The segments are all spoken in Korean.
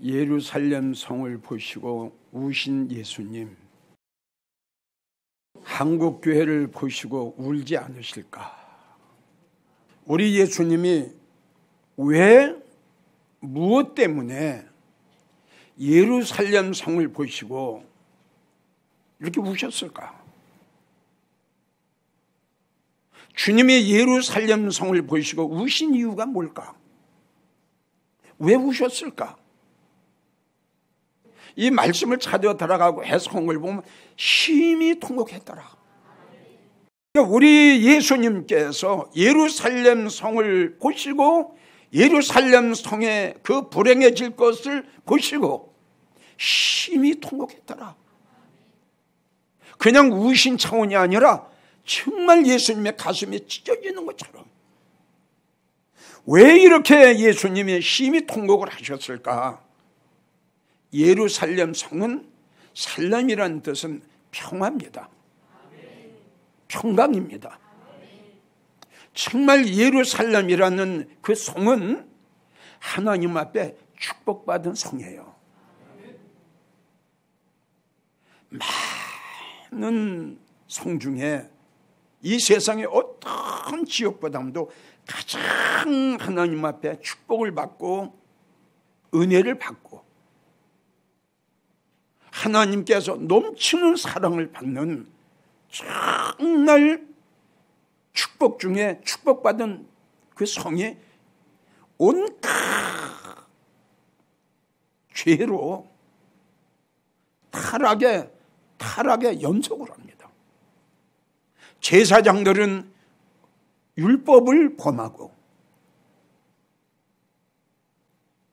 예루살렘 성을 보시고 우신 예수님, 한국 교회를 보시고 울지 않으실까? 우리 예수님이 왜, 무엇 때문에 예루살렘 성을 보시고 이렇게 우셨을까? 주님이 예루살렘 성을 보시고 우신 이유가 뭘까? 왜 우셨을까? 이 말씀을 찾아 들어가고 해석을 보면 심히 통곡했더라. 우리 예수님께서 예루살렘 성을 보시고 예루살렘 성에 그 불행해질 것을 보시고 심히 통곡했더라. 그냥 우신 차원이 아니라 정말 예수님의 가슴이 찢어지는 것처럼. 왜 이렇게 예수님이 심히 통곡을 하셨을까? 예루살렘 성은 살렘이라는 뜻은 평화입니다. 평강입니다. 정말 예루살렘이라는 그 성은 하나님 앞에 축복받은 성이에요. 많은 성 중에 이 세상의 어떤 지역보다도 가장 하나님 앞에 축복을 받고 은혜를 받고 하나님께서 넘치는 사랑을 받는 정말 축복 중에 축복받은 그 성이 온갖 죄로 타락의 연속을 합니다. 제사장들은 율법을 범하고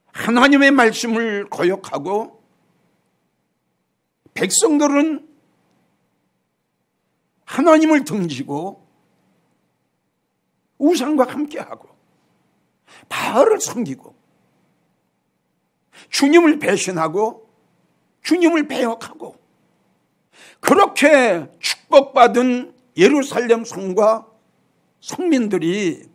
하나님의 말씀을 거역하고 백성들은 하나님을 등지고 우상과 함께하고 바알을 섬기고 주님을 배신하고 주님을 배역하고 그렇게 축복받은 예루살렘 성과 성민들이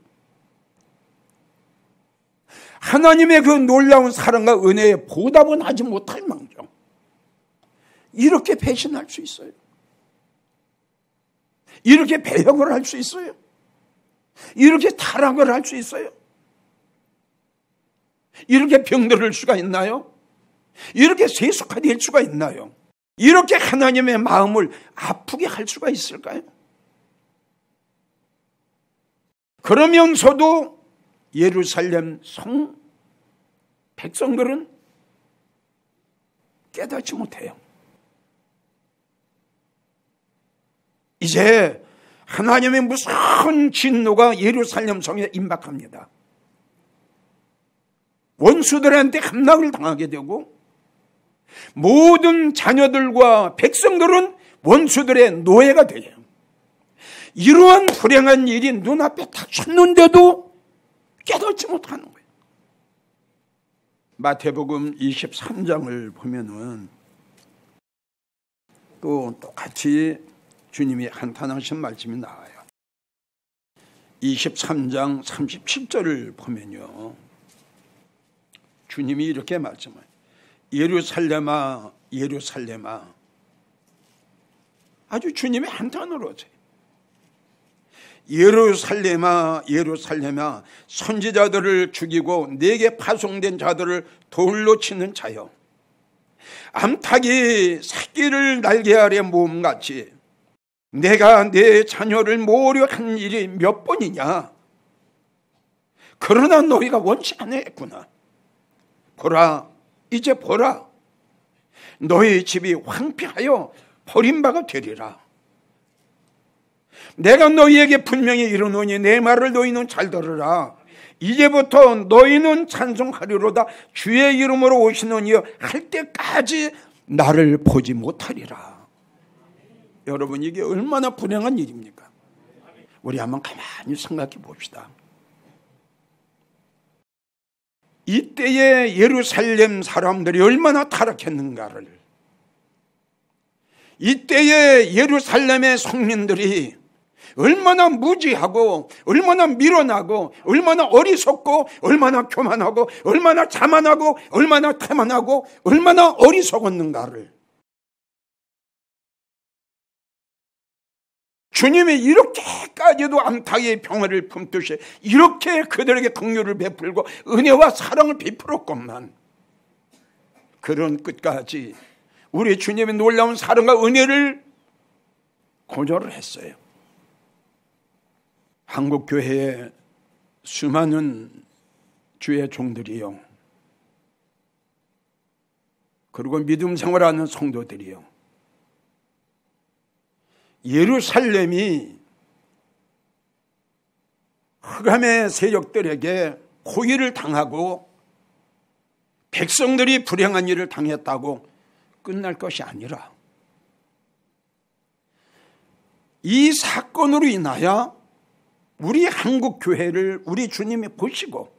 하나님의 그 놀라운 사랑과 은혜에 보답은 하지 못할 망정 이렇게 배신할 수 있어요. 이렇게 배역을 할 수 있어요. 이렇게 타락을 할 수 있어요. 이렇게 병들을 수가 있나요? 이렇게 세속화될 수가 있나요? 이렇게 하나님의 마음을 아프게 할 수가 있을까요? 그러면서도 예루살렘 성 백성들은 깨닫지 못해요. 이제 하나님의 무서운 진노가 예루살렘 성에 임박합니다. 원수들한테 함락을 당하게 되고 모든 자녀들과 백성들은 원수들의 노예가 돼요. 이러한 불행한 일이 눈앞에 닥쳤는데도 깨닫지 못하는 거예요. 마태복음 23장을 보면은 또 똑같이 주님이 한탄하신 말씀이 나와요. 23장 37절을 보면요. 주님이 이렇게 말씀해요. 예루살렘아 예루살렘아. 아주 주님의 한탄으로 하세요. 예루살렘아 예루살렘아 선지자들을 죽이고 내게 파송된 자들을 돌로 치는 자여, 암탉이 새끼를 날개 아래 모음같이 내가 내 자녀를 모욕한 일이 몇 번이냐. 그러나 너희가 원치 않았구나. 보라, 이제 보라, 너희 집이 황폐하여 버림바가 되리라. 내가 너희에게 분명히 이르노니 내 말을 너희는 잘 들으라. 이제부터 너희는 찬송하리로다. 주의 이름으로 오시는 이여 할 때까지 나를 보지 못하리라. 여러분, 이게 얼마나 불행한 일입니까? 우리 한번 가만히 생각해 봅시다. 이때의 예루살렘 사람들이 얼마나 타락했는가를, 이때의 예루살렘의 성민들이 얼마나 무지하고 얼마나 미련하고 얼마나 어리석고 얼마나 교만하고 얼마나 자만하고 얼마나 태만하고 얼마나 어리석었는가를, 주님이 이렇게까지도 암탉의 평화를 품듯이 이렇게 그들에게 긍휼을 베풀고 은혜와 사랑을 베풀었건만 그런 끝까지 우리 주님의 놀라운 사랑과 은혜를 거절을 했어요. 한국교회의 수많은 주의 종들이요, 그리고 믿음 생활하는 성도들이요, 예루살렘이 흑암의 세력들에게 포위를 당하고 백성들이 불행한 일을 당했다고 끝날 것이 아니라 이 사건으로 인하여 우리 한국교회를 우리 주님이 보시고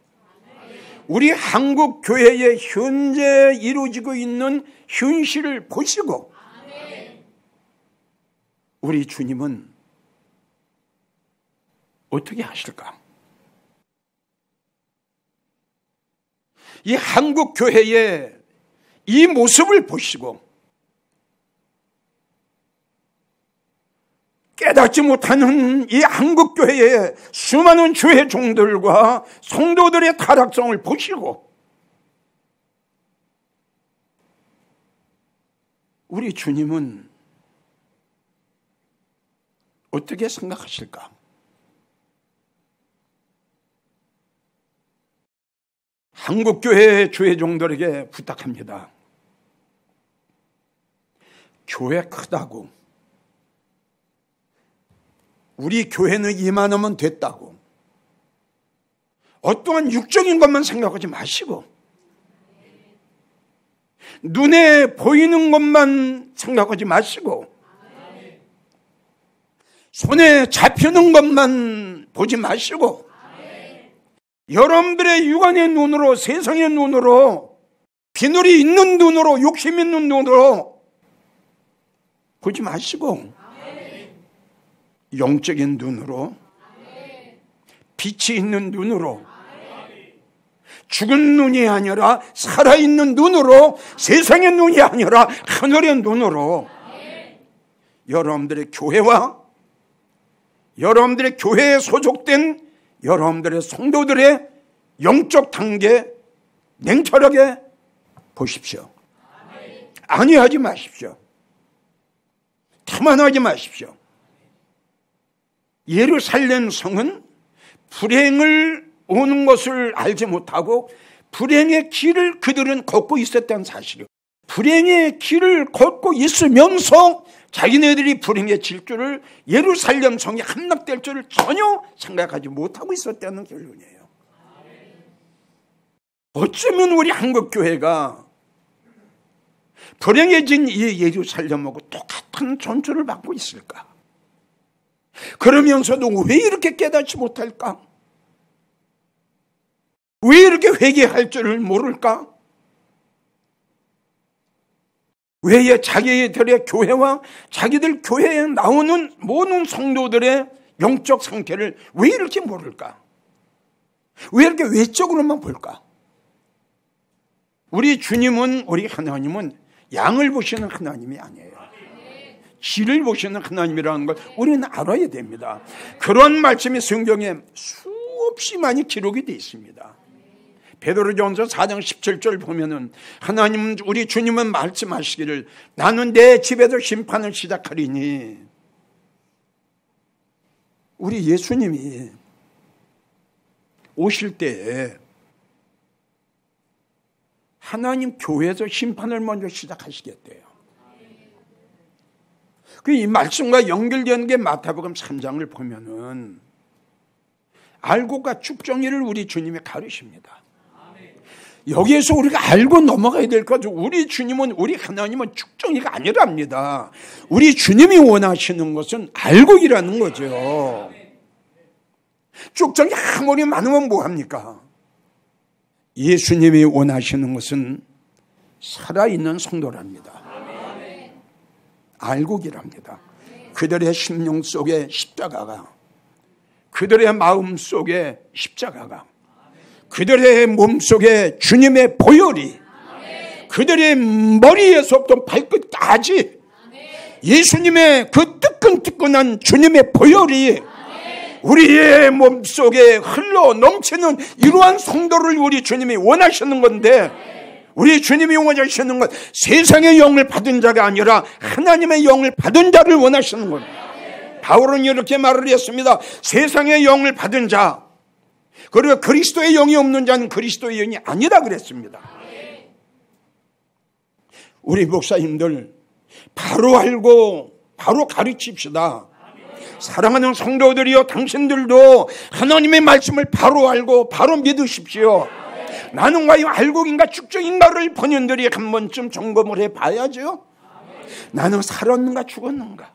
우리 한국교회의 현재 이루어지고 있는 현실을 보시고 우리 주님은 어떻게 하실까? 이 한국교회의 이 모습을 보시고 깨닫지 못하는 이 한국교회의 수많은 주의 종들과 성도들의 타락성을 보시고 우리 주님은 어떻게 생각하실까? 한국교회의 주의 종들에게 부탁합니다. 교회 크다고, 우리 교회는 이만하면 됐다고 어떠한 육적인 것만 생각하지 마시고 눈에 보이는 것만 생각하지 마시고 손에 잡히는 것만 보지 마시고 여러분들의 육안의 눈으로, 세상의 눈으로, 비늘이 있는 눈으로, 욕심 있는 눈으로 보지 마시고 영적인 눈으로, 빛이 있는 눈으로, 죽은 눈이 아니라 살아있는 눈으로, 세상의 눈이 아니라 하늘의 눈으로 여러분들의 교회와 여러분들의 교회에 소속된 여러분들의 성도들의 영적 단계 냉철하게 보십시오. 안위하지 마십시오. 태만하지 마십시오. 예루살렘 성은 불행을 오는 것을 알지 못하고 불행의 길을 그들은 걷고 있었다는 사실이에요. 불행의 길을 걷고 있으면서 자기네들이 불행의 질주를 예루살렘 성이 함락될 줄을 전혀 생각하지 못하고 있었다는 결론이에요. 어쩌면 우리 한국교회가 불행해진 이 예루살렘하고 똑같은 전초를 받고 있을까? 그러면서도 왜 이렇게 깨닫지 못할까? 왜 이렇게 회개할 줄을 모를까? 왜 자기들의 교회와 자기들 교회에 나오는 모든 성도들의 영적 상태를 왜 이렇게 모를까? 왜 이렇게 외적으로만 볼까? 우리 주님은, 우리 하나님은 양을 보시는 하나님이 아니에요. 질을 보시는 하나님이라는 걸 우리는 알아야 됩니다. 그런 말씀이 성경에 수없이 많이 기록이 되어 있습니다. 베드로전서 4장 17절 보면은 하나님은, 우리 주님은 말씀하시기를 나는 내 집에서 심판을 시작하리니, 우리 예수님이 오실 때에 하나님 교회에서 심판을 먼저 시작하시겠대요. 이 말씀과 연결되는 게 마태복음 3장을 보면은 알고가 축정일을 우리 주님이 가르십니다. 여기에서 우리가 알고 넘어가야 될 것, 우리 주님은, 우리 하나님은 축정이가 아니랍니다. 우리 주님이 원하시는 것은 알고 일하는 거죠. 축정이 아무리 많으면 뭐합니까? 예수님이 원하시는 것은 살아있는 성도랍니다. 알고 기랍니다. 그들의 심령 속에 십자가가, 그들의 마음 속에 십자가가, 그들의 몸 속에 주님의 보혈이, 그들의 머리에서부터 발끝까지 예수님의 그 뜨끈뜨끈한 주님의 보혈이 우리의 몸 속에 흘러 넘치는 이러한 성도를 우리 주님이 원하시는 건데, 우리 주님이 원하시는 것, 세상의 영을 받은 자가 아니라 하나님의 영을 받은 자를 원하시는 겁니다. 바울은 이렇게 말을 했습니다. 세상의 영을 받은 자, 그리고 그리스도의 영이 없는 자는 그리스도의 영이 아니라 그랬습니다. 우리 목사님들 바로 알고 바로 가르칩시다. 사랑하는 성도들이여, 당신들도 하나님의 말씀을 바로 알고 바로 믿으십시오. 나는 과연 알고인가 죽적인가를 본인들이 한 번쯤 점검을 해봐야죠. 나는 살았는가 죽었는가?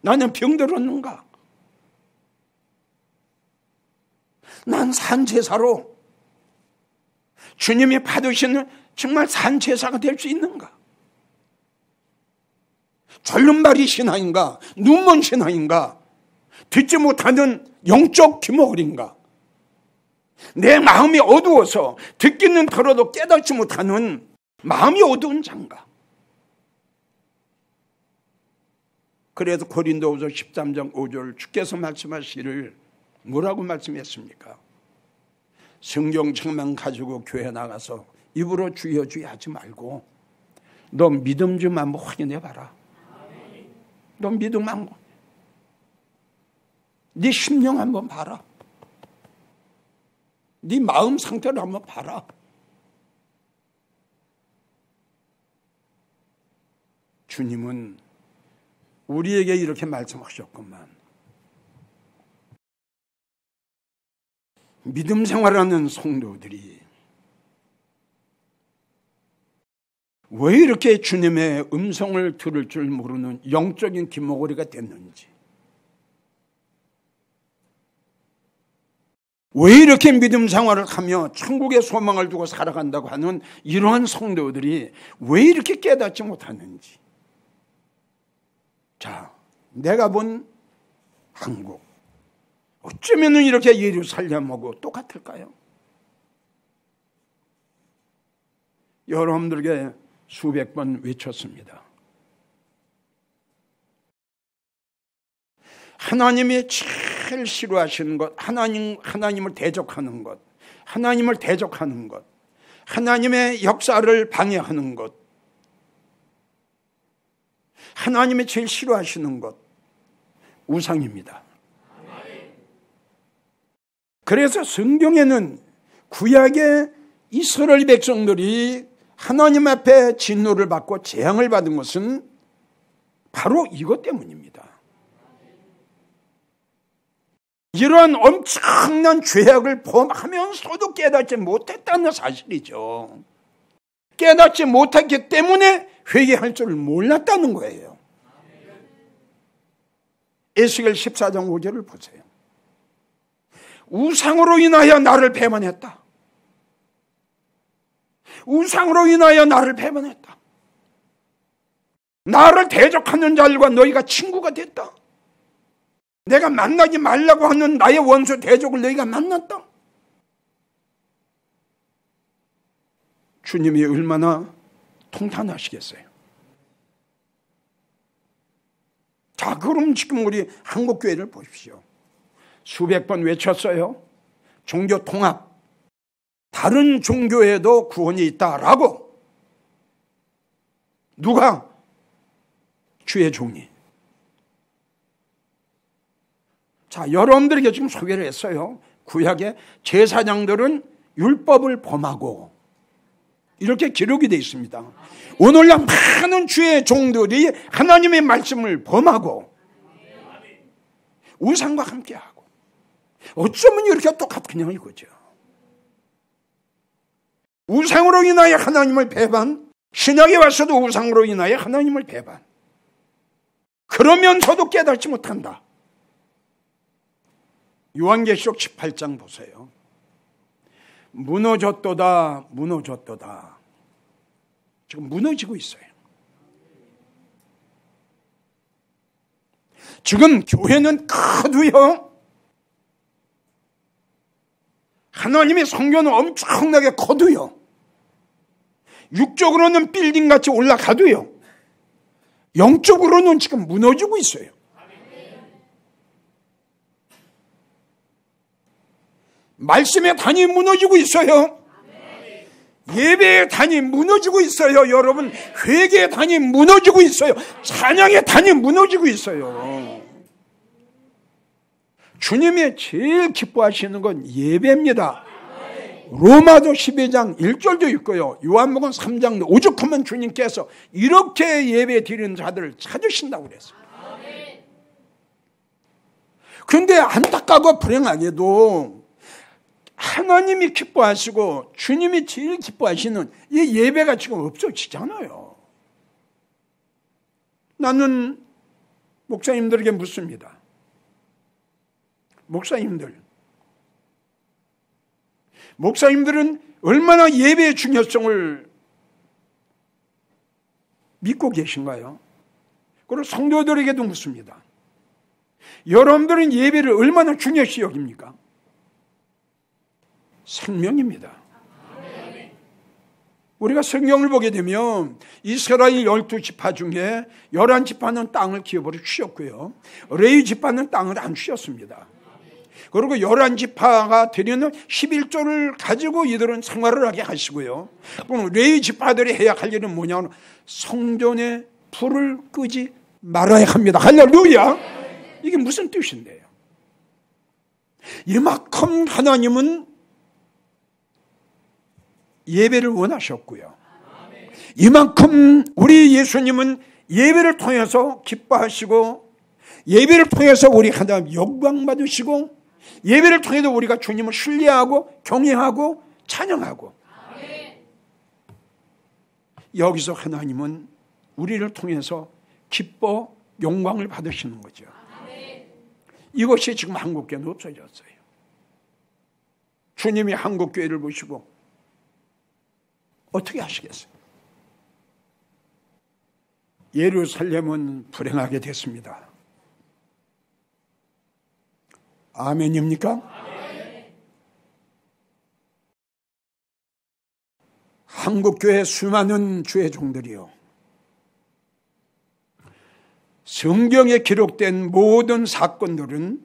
나는 병들었는가? 난 산제사로 주님이 받으시는 정말 산제사가 될 수 있는가? 절름발이 신앙인가? 눈먼 신앙인가? 듣지 못하는 영적 귀머거리인가? 내 마음이 어두워서 듣기는 들어도 깨닫지 못하는 마음이 어두운 자인가? 그래서 고린도후서 13장 5절 주께서 말씀하시기를 뭐라고 말씀했습니까? 성경책만 가지고 교회 나가서 입으로 주여 주여 하지 말고 너 믿음 좀 한번 확인해 봐라. 너 믿음 한번, 네 심령 한번 봐라. 네 마음 상태를 한번 봐라. 주님은 우리에게 이렇게 말씀하셨구만. 믿음 생활하는 성도들이 왜 이렇게 주님의 음성을 들을 줄 모르는 영적인 귀머거리가 됐는지, 왜 이렇게 믿음 생활을 하며 천국의 소망을 두고 살아간다고 하는 이러한 성도들이 왜 이렇게 깨닫지 못하는지. 자, 내가 본 한국, 어쩌면 이렇게 예루살렘하고 똑같을까요? 여러분들에게 수백 번 외쳤습니다. 하나님이 제일 싫어하시는 것, 하나님을 대적하는 것, 하나님을 대적하는 것, 하나님의 역사를 방해하는 것, 하나님이 제일 싫어하시는 것, 우상입니다. 그래서 성경에는 구약의 이스라엘 백성들이 하나님 앞에 진노를 받고 재앙을 받은 것은 바로 이것 때문입니다. 이러한 엄청난 죄악을 범하면서도 깨닫지 못했다는 사실이죠. 깨닫지 못했기 때문에 회개할 줄 몰랐다는 거예요. 에스겔 14장 5절을 보세요. 우상으로 인하여 나를 배반했다. 우상으로 인하여 나를 배반했다. 나를 대적하는 자들과 너희가 친구가 됐다. 내가 만나지 말라고 하는 나의 원수 대적을 너희가 만났다. 주님이 얼마나 통탄하시겠어요. 자, 그럼 지금 우리 한국교회를 보십시오. 수백 번 외쳤어요. 종교 통합, 다른 종교에도 구원이 있다라고. 누가? 주의 종이. 자, 여러분들에게 지금 소개를 했어요. 구약의 제사장들은 율법을 범하고, 이렇게 기록이 되어 있습니다. 오늘날 많은 주의 종들이 하나님의 말씀을 범하고 우상과 함께하고, 어쩌면 이렇게 똑같냐 이거죠. 우상으로 인하여 하나님을 배반, 신약에 와서도 우상으로 인하여 하나님을 배반. 그러면서도 깨닫지 못한다. 요한계시록 18장 보세요. 무너졌도다, 무너졌도다. 지금 무너지고 있어요. 지금 교회는 커도요, 하나님의 성교는 엄청나게 커도요, 육적으로는 빌딩같이 올라가도요, 영적으로는 지금 무너지고 있어요. 말씀의 단이 무너지고 있어요. 예배의 단이 무너지고 있어요. 여러분, 회개의 단이 무너지고 있어요. 찬양의 단이 무너지고 있어요. 주님이 제일 기뻐하시는 건 예배입니다. 로마도 12장 1절도 있고요, 요한복음 3장 오죽하면 주님께서 이렇게 예배 드리는 자들을 찾으신다고 그랬어요. 그런데 안타깝고 불행하게도 하나님이 기뻐하시고 주님이 제일 기뻐하시는 이 예배가 지금 없어지잖아요. 나는 목사님들에게 묻습니다. 목사님들은 얼마나 예배의 중요성을 믿고 계신가요? 그리고 성도들에게도 묻습니다. 여러분들은 예배를 얼마나 중요시 여깁니까? 생명입니다. 우리가 성경을 보게 되면 이스라엘 12지파 중에 11지파는 땅을 기업으로 주셨고요, 레위 지파는 땅을 안 주셨습니다. 그리고 11지파가 드리는 11조를 가지고 이들은 생활을 하게 하시고요, 그럼 레위 지파들이 해야 할 일은 뭐냐면 성전에 불을 끄지 말아야 합니다. 할렐루야. 이게 무슨 뜻인데요? 이만큼 하나님은 예배를 원하셨고요, 이만큼 우리 예수님은 예배를 통해서 기뻐하시고, 예배를 통해서 우리 하나님 영광 받으시고, 예배를 통해서 우리가 주님을 신뢰하고 경외하고 찬양하고, 여기서 하나님은 우리를 통해서 기뻐 영광을 받으시는 거죠. 이것이 지금 한국교회는 없어졌어요. 주님이 한국교회를 보시고 어떻게 하시겠어요? 예루살렘은 불행하게 됐습니다. 아멘입니까? 아멘. 한국교회 수많은 주의 종들이요, 성경에 기록된 모든 사건들은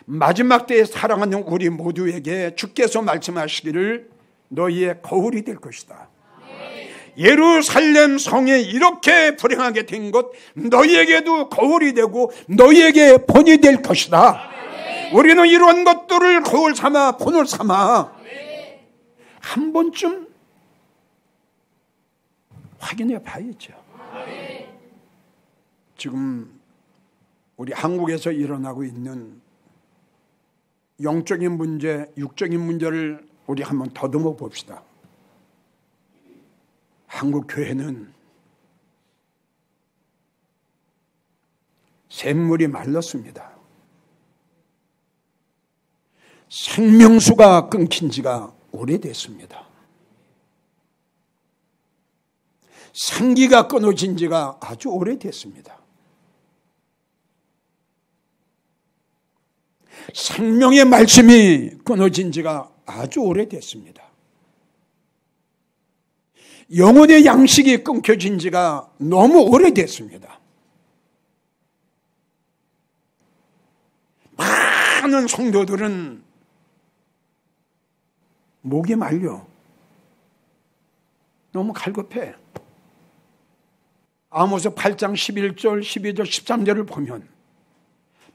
마지막 때에 사랑하는 우리 모두에게 주께서 말씀하시기를 너희의 거울이 될 것이다. 예루살렘 성에 이렇게 불행하게 된 것 너희에게도 거울이 되고 너희에게 본이 될 것이다. 우리는 이런 것들을 거울 삼아 본을 삼아 한 번쯤 확인해 봐야죠. 지금 우리 한국에서 일어나고 있는 영적인 문제, 육적인 문제를 우리 한번 더듬어 봅시다. 한국 교회는 샘물이 말랐습니다. 생명수가 끊긴 지가 오래됐습니다. 생기가 끊어진 지가 아주 오래됐습니다. 생명의 말씀이 끊어진 지가 아주 오래됐습니다. 영혼의 양식이 끊겨진 지가 너무 오래됐습니다. 많은 성도들은 목이 말려. 너무 갈급해. 아모스 8장 11절, 12절, 13절을 보면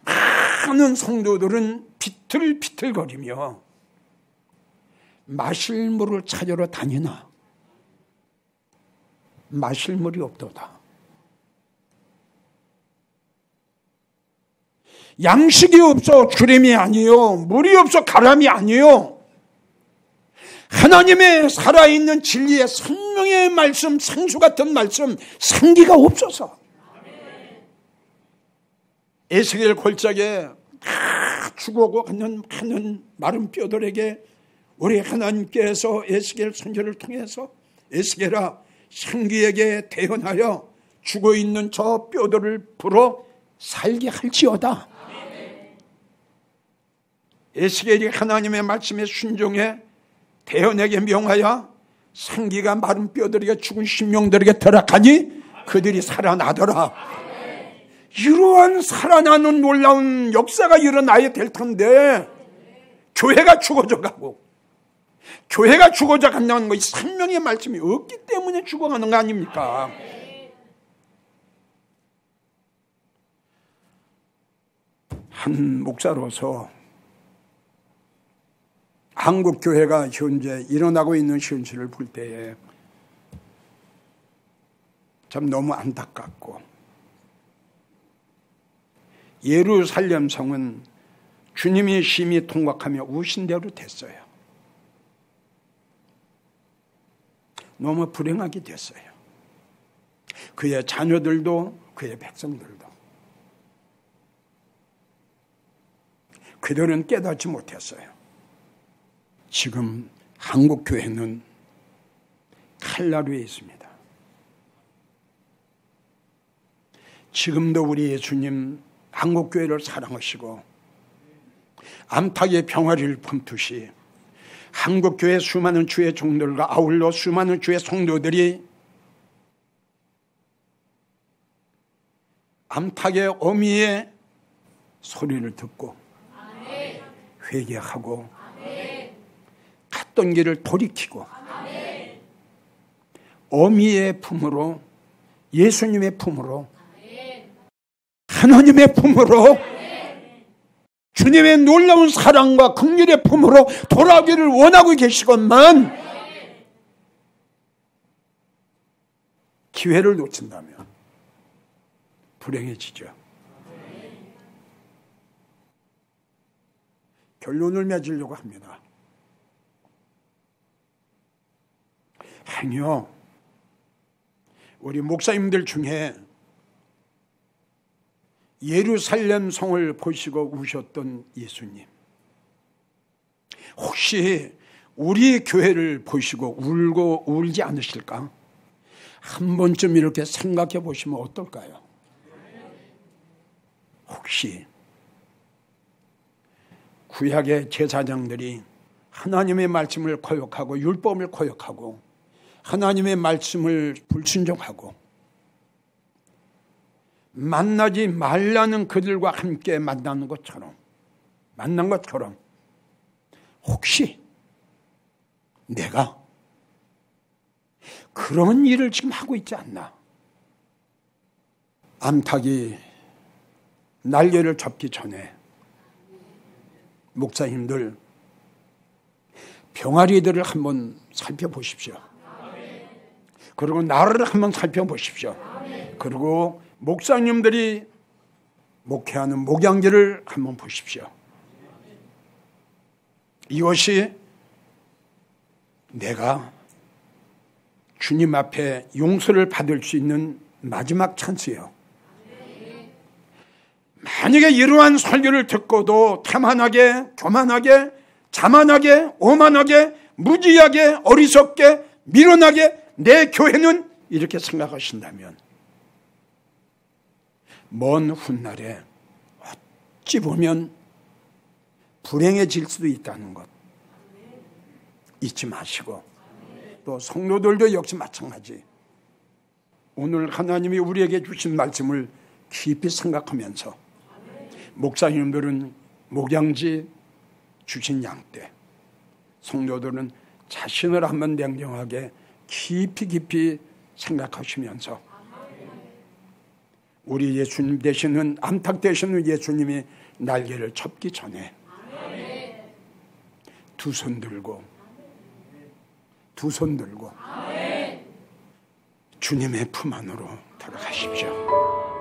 많은 성도들은 비틀비틀거리며 마실 물을 찾으러 다니나 마실 물이 없도다. 양식이 없어 주림이 아니요, 물이 없어 가람이 아니요, 하나님의 살아있는 진리의 생명의 말씀, 생수 같은 말씀, 생기가 없어서. 에스겔 골짜기에 다 죽어가는 마른 뼈들에게 우리 하나님께서 에스겔 선지자를 통해서 에스겔아 생기에게 대언하여 죽어있는 저 뼈들을 불어 살게 할지어다. 에스겔이 하나님의 말씀에 순종해 대언에게 명하여 생기가 마른 뼈들에게 죽은 심령들에게 들어가니 그들이 살아나더라. 이러한 살아나는 놀라운 역사가 일어나야 될 텐데 교회가 죽어져 가고 교회가 죽어져 간다는 것이 생명의 말씀이 없기 때문에 죽어가는 거 아닙니까? 한 목사로서 한국 교회가 현재 일어나고 있는 현실을 볼 때에 참 너무 안타깝고, 예루살렘 성은 주님이 심히 통곡하며 우신 대로 됐어요. 너무 불행하게 됐어요. 그의 자녀들도 그의 백성들도. 그들은 깨닫지 못했어요. 지금 한국 교회는 칼날 위에 있습니다. 지금도 우리 예수님 한국 교회를 사랑하시고 암탉의 병아리를 품듯이 한국 교회 수많은 주의 종들과 아울러 수많은 주의 성도들이 암탉의 어미의 소리를 듣고 회개하고 갔던 길을 돌이키고 어미의 품으로, 예수님의 품으로, 하나님의 품으로, 주님의 놀라운 사랑과 긍휼의 품으로 돌아오기를 원하고 계시건만 기회를 놓친다면 불행해지죠. 결론을 맺으려고 합니다. 행여 우리 목사님들 중에 예루살렘 성을 보시고 우셨던 예수님, 혹시 우리 교회를 보시고 울고 울지 않으실까? 한 번쯤 이렇게 생각해 보시면 어떨까요? 혹시 구약의 제사장들이 하나님의 말씀을 거역하고 율법을 거역하고 하나님의 말씀을 불순종하고 만나지 말라는 그들과 함께 만난 것처럼 혹시 내가 그런 일을 지금 하고 있지 않나? 암탉이 날개를 접기 전에 목사님들 병아리들을 한번 살펴보십시오. 그리고 나를 한번 살펴보십시오. 그리고 목사님들이 목회하는 목양지를 한번 보십시오. 이것이 내가 주님 앞에 용서를 받을 수 있는 마지막 찬스예요. 만약에 이러한 설교를 듣고도 태만하게, 교만하게, 자만하게, 오만하게, 무지하게, 어리석게, 미련하게 내 교회는 이렇게 생각하신다면 먼 훗날에 어찌 보면 불행해질 수도 있다는 것 잊지 마시고, 또 성도들도 역시 마찬가지. 오늘 하나님이 우리에게 주신 말씀을 깊이 생각하면서 목사님들은 목양지 주신 양떼, 성도들은 자신을 한번 냉정하게 깊이 생각하시면서 우리 예수님 되시는, 암탉 되시는 예수님이 날개를 접기 전에 두 손 들고 주님의 품 안으로 들어가십시오.